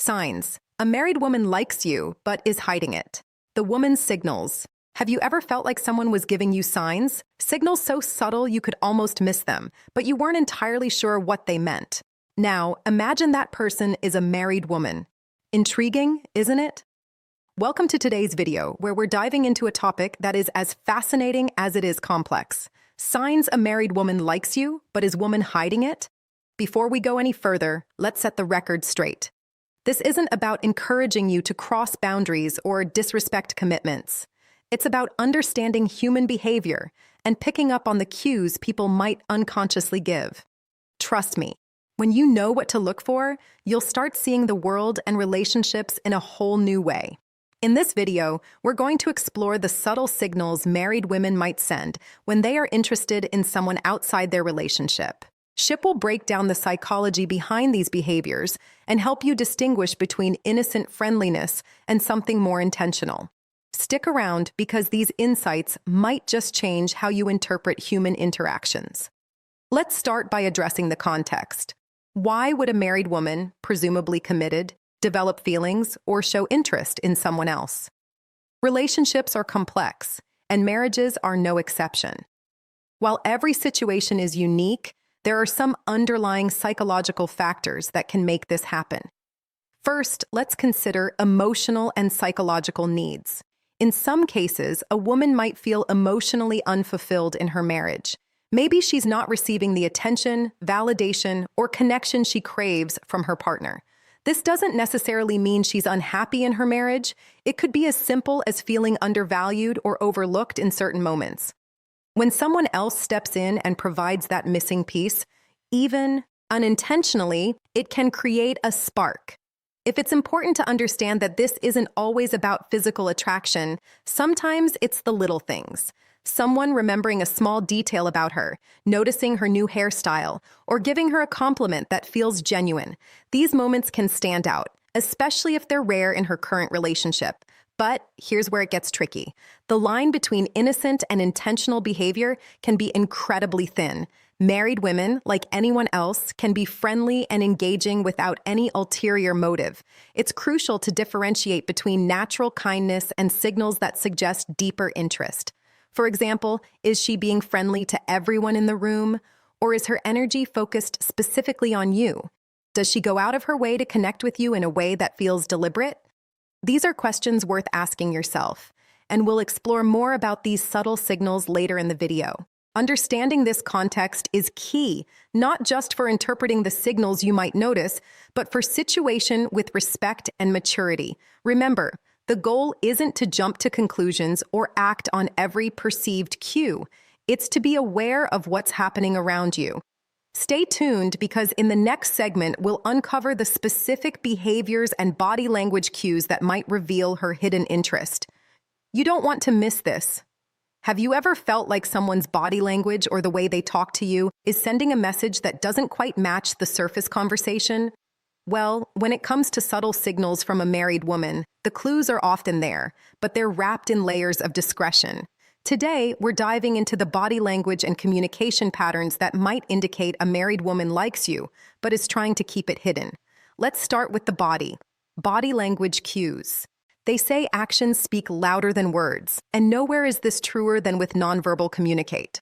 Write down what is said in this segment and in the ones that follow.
Signs. A married woman likes you, but is hiding it. The woman's signals. Have you ever felt like someone was giving you signs? Signals so subtle you could almost miss them, but you weren't entirely sure what they meant. Now, imagine that person is a married woman. Intriguing, isn't it? Welcome to today's video, where we're diving into a topic that is as fascinating as it is complex. Signs a married woman likes you, but is woman hiding it? Before we go any further, let's set the record straight. This isn't about encouraging you to cross boundaries or disrespect commitments. It's about understanding human behavior and picking up on the cues people might unconsciously give. Trust me, when you know what to look for, you'll start seeing the world and relationships in a whole new way. In this video, we're going to explore the subtle signals married women might send when they are interested in someone outside their relationship. Ship will break down the psychology behind these behaviors and help you distinguish between innocent friendliness and something more intentional. Stick around because these insights might just change how you interpret human interactions. Let's start by addressing the context. Why would a married woman, presumably committed, develop feelings or show interest in someone else? Relationships are complex, and marriages are no exception. While every situation is unique, there are some underlying psychological factors that can make this happen. First, let's consider emotional and psychological needs. In some cases, a woman might feel emotionally unfulfilled in her marriage. Maybe she's not receiving the attention, validation, or connection she craves from her partner. This doesn't necessarily mean she's unhappy in her marriage. It could be as simple as feeling undervalued or overlooked in certain moments. When someone else steps in and provides that missing piece, even unintentionally, it can create a spark. If it's important to understand that this isn't always about physical attraction, sometimes it's the little things. Someone remembering a small detail about her, noticing her new hairstyle, or giving her a compliment that feels genuine. These moments can stand out, especially if they're rare in her current relationship. But here's where it gets tricky. The line between innocent and intentional behavior can be incredibly thin. Married women, like anyone else, can be friendly and engaging without any ulterior motive. It's crucial to differentiate between natural kindness and signals that suggest deeper interest. For example, is she being friendly to everyone in the room? Or is her energy focused specifically on you? Does she go out of her way to connect with you in a way that feels deliberate? These are questions worth asking yourself, and we'll explore more about these subtle signals later in the video. Understanding this context is key, not just for interpreting the signals you might notice, but for situation with respect and maturity. Remember, the goal isn't to jump to conclusions or act on every perceived cue. It's to be aware of what's happening around you. Stay tuned because in the next segment, we'll uncover the specific behaviors and body language cues that might reveal her hidden interest. You don't want to miss this. Have you ever felt like someone's body language or the way they talk to you is sending a message that doesn't quite match the surface conversation? Well, when it comes to subtle signals from a married woman, the clues are often there, but they're wrapped in layers of discretion. Today, we're diving into the body language and communication patterns that might indicate a married woman likes you, but is trying to keep it hidden. Let's start with the body. Body language cues. They say actions speak louder than words, and nowhere is this truer than with nonverbal communicate.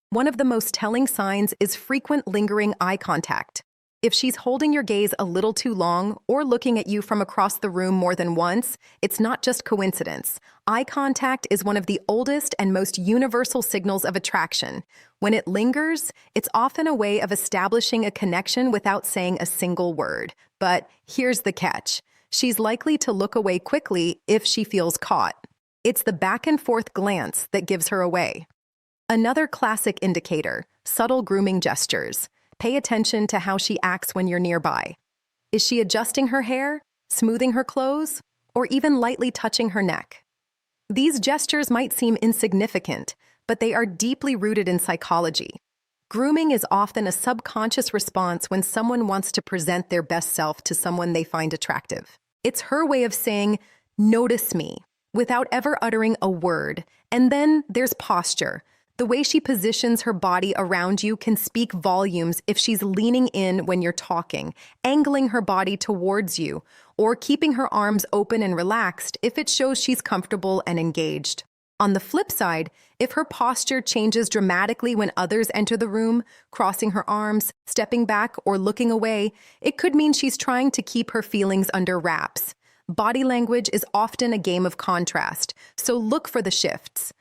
One of the most telling signs is frequent lingering eye contact. If she's holding your gaze a little too long or looking at you from across the room more than once, it's not just coincidence. Eye contact is one of the oldest and most universal signals of attraction. When it lingers, it's often a way of establishing a connection without saying a single word. But here's the catch. She's likely to look away quickly if she feels caught. It's the back and forth glance that gives her away. Another classic indicator, subtle grooming gestures. Pay attention to how she acts when you're nearby. Is she adjusting her hair, smoothing her clothes, or even lightly touching her neck? These gestures might seem insignificant, but they are deeply rooted in psychology. Grooming is often a subconscious response when someone wants to present their best self to someone they find attractive. It's her way of saying, "Notice me," without ever uttering a word. And then there's posture. The way she positions her body around you can speak volumes if she's leaning in when you're talking, angling her body towards you, or keeping her arms open and relaxed if it shows she's comfortable and engaged. On the flip side, if her posture changes dramatically when others enter the room, crossing her arms, stepping back, or looking away, it could mean she's trying to keep her feelings under wraps. Body language is often a game of contrast, so look for the shifts.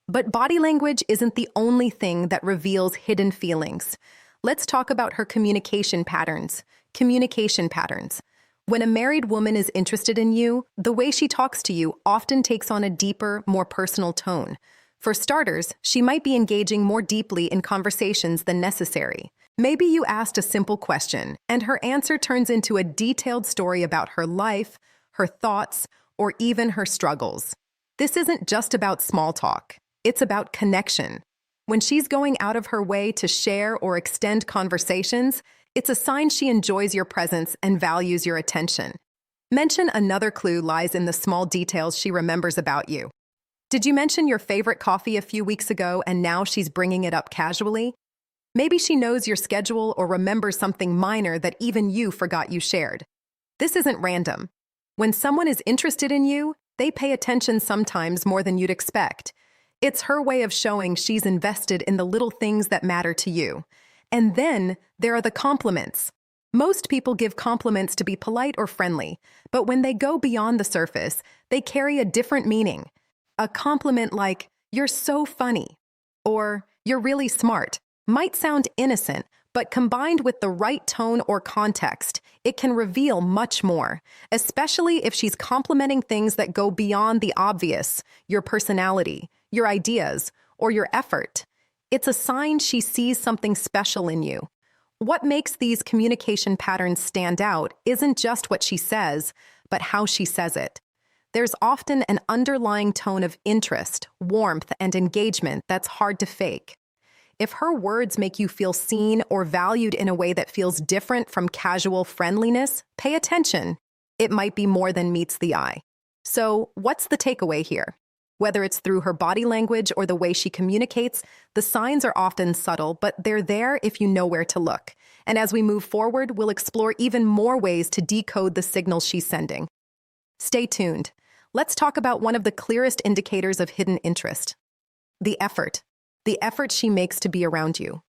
But body language isn't the only thing that reveals hidden feelings. Let's talk about her communication patterns. Communication patterns. When a married woman is interested in you, the way she talks to you often takes on a deeper, more personal tone. For starters, she might be engaging more deeply in conversations than necessary. Maybe you asked a simple question, and her answer turns into a detailed story about her life, her thoughts, or even her struggles. This isn't just about small talk. It's about connection. When she's going out of her way to share or extend conversations, it's a sign she enjoys your presence and values your attention. Mention another clue lies in the small details she remembers about you. Did you mention your favorite coffee a few weeks ago and now she's bringing it up casually? Maybe she knows your schedule or remembers something minor that even you forgot you shared. This isn't random. When someone is interested in you, they pay attention sometimes more than you'd expect. It's her way of showing she's invested in the little things that matter to you. And then there are the compliments. Most people give compliments to be polite or friendly, but when they go beyond the surface, they carry a different meaning. A compliment like, "You're so funny," or "You're really smart," might sound innocent, but combined with the right tone or context, it can reveal much more, especially if she's complimenting things that go beyond the obvious, your personality, your ideas, or your effort. It's a sign she sees something special in you. What makes these communication patterns stand out isn't just what she says, but how she says it. There's often an underlying tone of interest, warmth, and engagement that's hard to fake. If her words make you feel seen or valued in a way that feels different from casual friendliness, pay attention. It might be more than meets the eye. So, what's the takeaway here? Whether it's through her body language or the way she communicates, the signs are often subtle, but they're there if you know where to look. And as we move forward, we'll explore even more ways to decode the signals she's sending. Stay tuned. Let's talk about one of the clearest indicators of hidden interest: the effort. The effort she makes to be around you.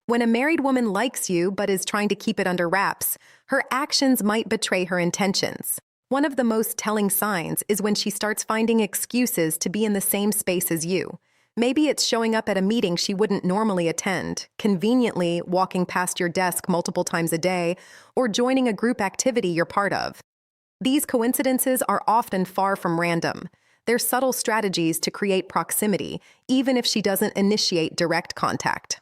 When a married woman likes you but is trying to keep it under wraps, her actions might betray her intentions. One of the most telling signs is when she starts finding excuses to be in the same space as you. Maybe it's showing up at a meeting she wouldn't normally attend, conveniently walking past your desk multiple times a day, or joining a group activity you're part of. These coincidences are often far from random. They're subtle strategies to create proximity, even if she doesn't initiate direct contact.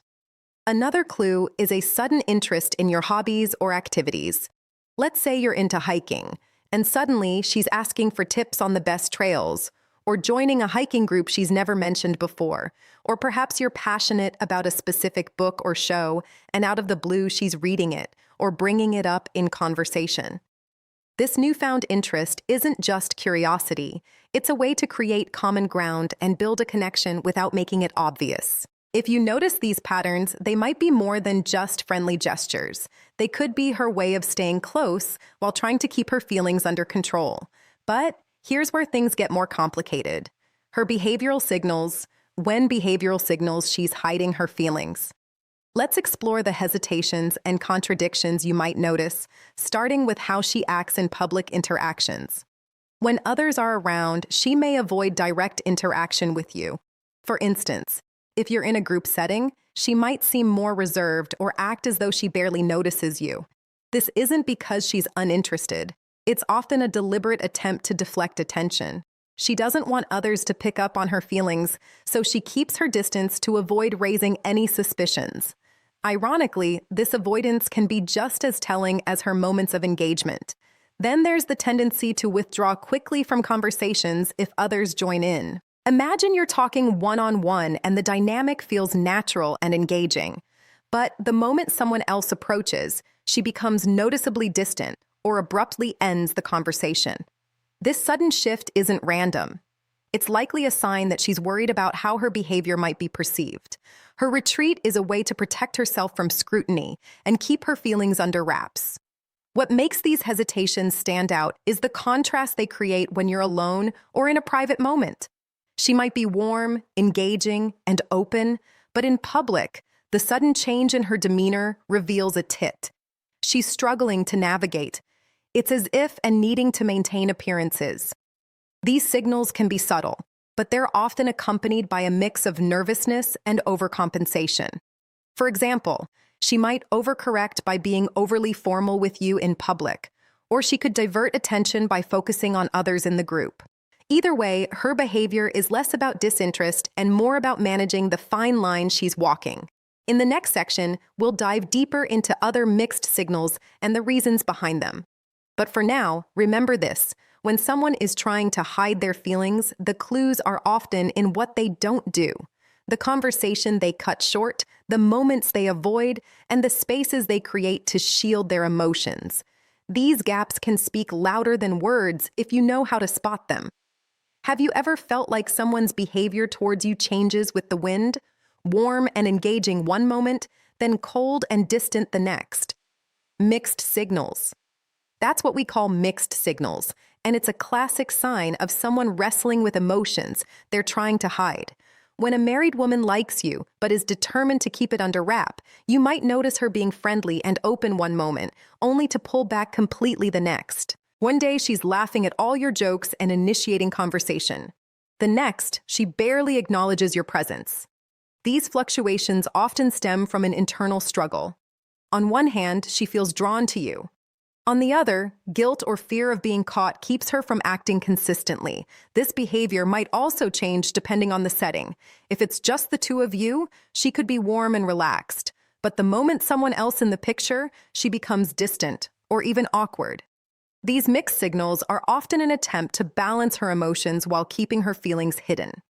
Another clue is a sudden interest in your hobbies or activities. Let's say you're into hiking, and suddenly she's asking for tips on the best trails, or joining a hiking group she's never mentioned before, or perhaps you're passionate about a specific book or show, and out of the blue she's reading it, or bringing it up in conversation. This newfound interest isn't just curiosity, it's a way to create common ground and build a connection without making it obvious. If you notice these patterns, they might be more than just friendly gestures. They could be her way of staying close while trying to keep her feelings under control. But here's where things get more complicated. Her behavioral signals. When behavioral signals she's hiding her feelings. Let's explore the hesitations and contradictions you might notice, starting with how she acts in public interactions. When others are around, she may avoid direct interaction with you. For instance, if you're in a group setting, she might seem more reserved or act as though she barely notices you. This isn't because she's uninterested. It's often a deliberate attempt to deflect attention. She doesn't want others to pick up on her feelings, so she keeps her distance to avoid raising any suspicions. Ironically, this avoidance can be just as telling as her moments of engagement. Then there's the tendency to withdraw quickly from conversations if others join in. Imagine you're talking one-on-one and the dynamic feels natural and engaging. But the moment someone else approaches, she becomes noticeably distant or abruptly ends the conversation. This sudden shift isn't random. It's likely a sign that she's worried about how her behavior might be perceived. Her retreat is a way to protect herself from scrutiny and keep her feelings under wraps. What makes these hesitations stand out is the contrast they create when you're alone or in a private moment. She might be warm, engaging, and open, but in public, the sudden change in her demeanor reveals a tit. She's struggling to navigate. It's as if and needing to maintain appearances. These signals can be subtle, but they're often accompanied by a mix of nervousness and overcompensation. For example, she might overcorrect by being overly formal with you in public, or she could divert attention by focusing on others in the group. Either way, her behavior is less about disinterest and more about managing the fine line she's walking. In the next section, we'll dive deeper into other mixed signals and the reasons behind them. But for now, remember this. When someone is trying to hide their feelings, the clues are often in what they don't do. The conversation they cut short, the moments they avoid, and the spaces they create to shield their emotions. These gaps can speak louder than words if you know how to spot them. Have you ever felt like someone's behavior towards you changes with the wind? Warm and engaging one moment, then cold and distant the next. Mixed signals. That's what we call mixed signals, and it's a classic sign of someone wrestling with emotions they're trying to hide. When a married woman likes you, but is determined to keep it under wrap, you might notice her being friendly and open one moment, only to pull back completely the next. One day, she's laughing at all your jokes and initiating conversation. The next, she barely acknowledges your presence. These fluctuations often stem from an internal struggle. On one hand, she feels drawn to you. On the other, guilt or fear of being caught keeps her from acting consistently. This behavior might also change depending on the setting. If it's just the two of you, she could be warm and relaxed. But the moment someone else in the picture, she becomes distant or even awkward. These mixed signals are often an attempt to balance her emotions while keeping her feelings hidden.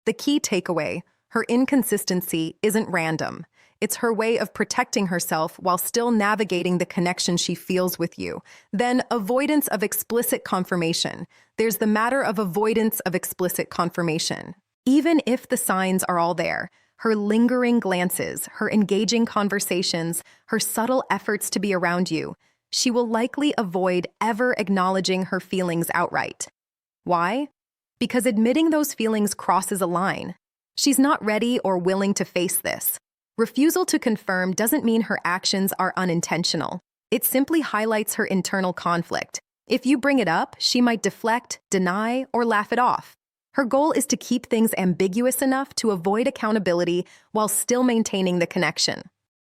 The key takeaway: her inconsistency isn't random. It's her way of protecting herself while still navigating the connection she feels with you. Then, avoidance of explicit confirmation. There's the matter of avoidance of explicit confirmation. Even if the signs are all there, her lingering glances, her engaging conversations, her subtle efforts to be around you, she will likely avoid ever acknowledging her feelings outright. Why? Because admitting those feelings crosses a line. She's not ready or willing to face this. Refusal to confirm doesn't mean her actions are unintentional. It simply highlights her internal conflict. If you bring it up, she might deflect, deny, or laugh it off. Her goal is to keep things ambiguous enough to avoid accountability while still maintaining the connection.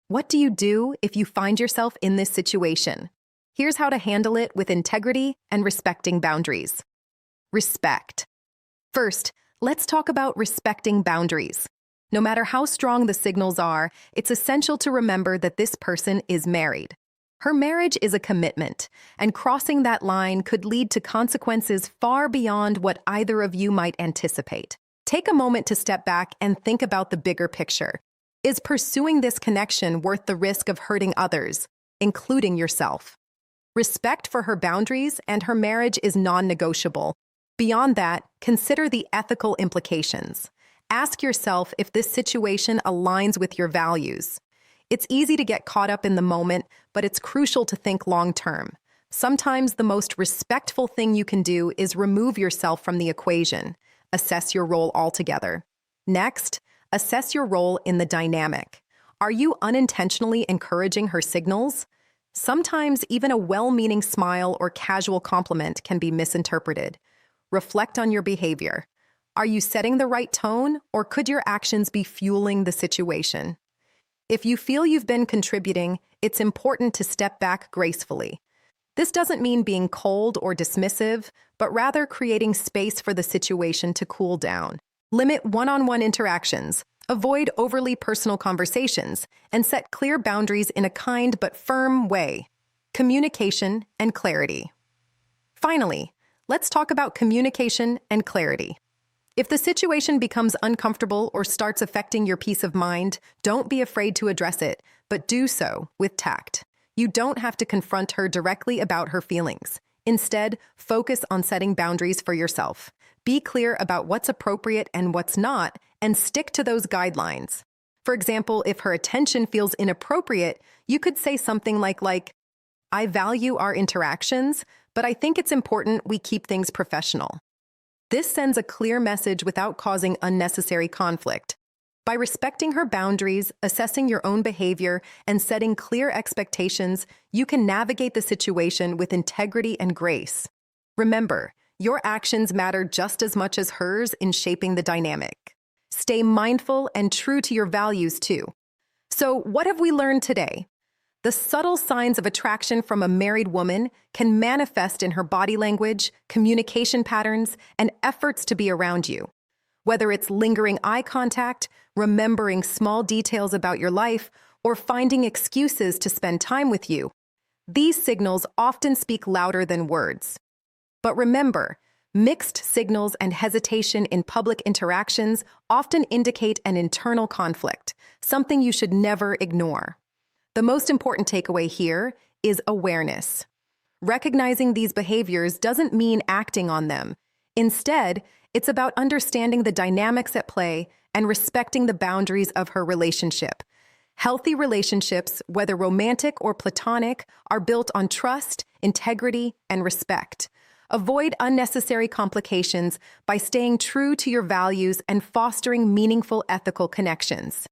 What do you do if you find yourself in this situation? Here's how to handle it with integrity and respecting boundaries. Respect. First, let's talk about respecting boundaries. No matter how strong the signals are, it's essential to remember that this person is married. Her marriage is a commitment, and crossing that line could lead to consequences far beyond what either of you might anticipate. Take a moment to step back and think about the bigger picture. Is pursuing this connection worth the risk of hurting others, including yourself? Respect for her boundaries and her marriage is non-negotiable. Beyond that, consider the ethical implications. Ask yourself if this situation aligns with your values. It's easy to get caught up in the moment, but it's crucial to think long-term. Sometimes the most respectful thing you can do is remove yourself from the equation. Assess your role altogether. Next, assess your role in the dynamic. Are you unintentionally encouraging her signals? Sometimes even a well-meaning smile or casual compliment can be misinterpreted. Reflect on your behavior. Are you setting the right tone, or could your actions be fueling the situation? If you feel you've been contributing, it's important to step back gracefully. This doesn't mean being cold or dismissive, but rather creating space for the situation to cool down. Limit one-on-one interactions, avoid overly personal conversations, and set clear boundaries in a kind but firm way. Communication and clarity. Finally, let's talk about communication and clarity. If the situation becomes uncomfortable or starts affecting your peace of mind, don't be afraid to address it, but do so with tact. You don't have to confront her directly about her feelings. Instead, focus on setting boundaries for yourself. Be clear about what's appropriate and what's not, and stick to those guidelines. For example, if her attention feels inappropriate, you could say something like, I value our interactions, but I think it's important we keep things professional. This sends a clear message without causing unnecessary conflict. By respecting her boundaries, assessing your own behavior, and setting clear expectations, you can navigate the situation with integrity and grace. Remember, your actions matter just as much as hers in shaping the dynamic. Stay mindful and true to your values, too. So, what have we learned today? The subtle signs of attraction from a married woman can manifest in her body language, communication patterns, and efforts to be around you. Whether it's lingering eye contact, remembering small details about your life, or finding excuses to spend time with you, these signals often speak louder than words. But remember, mixed signals and hesitation in public interactions often indicate an internal conflict, something you should never ignore. The most important takeaway here is awareness. Recognizing these behaviors doesn't mean acting on them. Instead, it's about understanding the dynamics at play and respecting the boundaries of her relationship. Healthy relationships, whether romantic or platonic, are built on trust, integrity, and respect. Avoid unnecessary complications by staying true to your values and fostering meaningful ethical connections.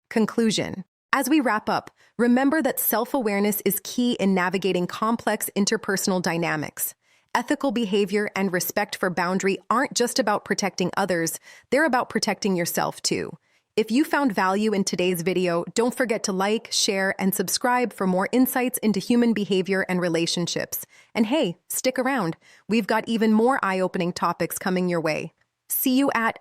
Conclusion. As we wrap up, remember that self-awareness is key in navigating complex interpersonal dynamics. Ethical behavior and respect for boundary aren't just about protecting others, they're about protecting yourself too. If you found value in today's video, don't forget to like, share, and subscribe for more insights into human behavior and relationships. And hey, stick around. We've got even more eye-opening topics coming your way. See you at